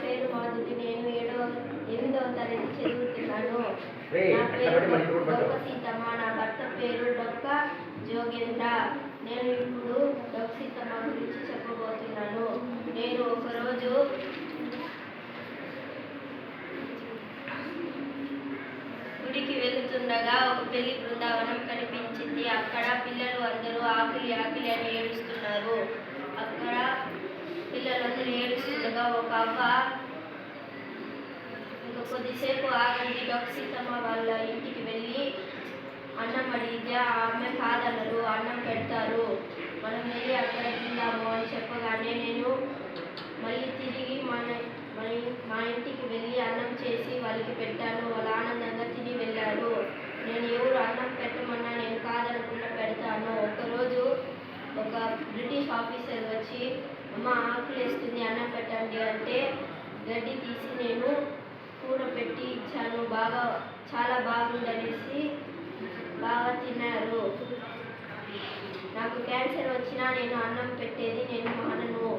పేరు మాధురి. నేను 8వ తరగతి చదువుతున్నాను. నా పేరు డొక్క సీతమ్మ. నా భర్త పేరు డొక్క జోగేంద్ర. నేను ఇప్పుడు డొక్క సీతమ్మ గురించి చెప్పబోతున్నాను. నేను ఒకరోజు గుడికి వెళుతుండగా ఒక పెళ్లి బృందావనం కనిపించింది. అక్కడ పిల్లలు అందరూ ఆకలి ఆకలి అని ఏడుస్తున్నారు. అక్కడ పిల్లలందరూ ఏడుస్తుండగా ఒక అవ్వ ఇంకా కొద్దిసేపు ఆగండి, డొక్క సీతమ్మ వాళ్ళ ఇంటికి వెళ్ళి అన్నం అడిగితే ఆమె కాదన్నారు, అన్నం పెడతారు, మనం వెళ్ళి అక్కడ తిందాము అని చెప్పగానే నేను మళ్ళీ తిరిగి మా ఇంటికి వెళ్ళి అన్నం చేసి వాళ్ళకి పెట్టాను. వాళ్ళు ఆనందంగా తిని వెళ్ళారు. నేను ఎవరు అన్నం పెట్టమన్నా నేను కాదనకుండా పెడతాను. ఒకరోజు ఒక బ్రిటిష్ ఆఫీసర్ వచ్చి అమ్మ ఆకలేస్తుంది అన్నం పెట్టండి అంటే గడ్డి తీసి నేను కూర పెట్టి ఇచ్చాను. చాలా బాగుందనేసి బాగా తిన్నారు. నాకు క్యాన్సర్ వచ్చినా నేను అన్నం పెట్టేది నేను మానను.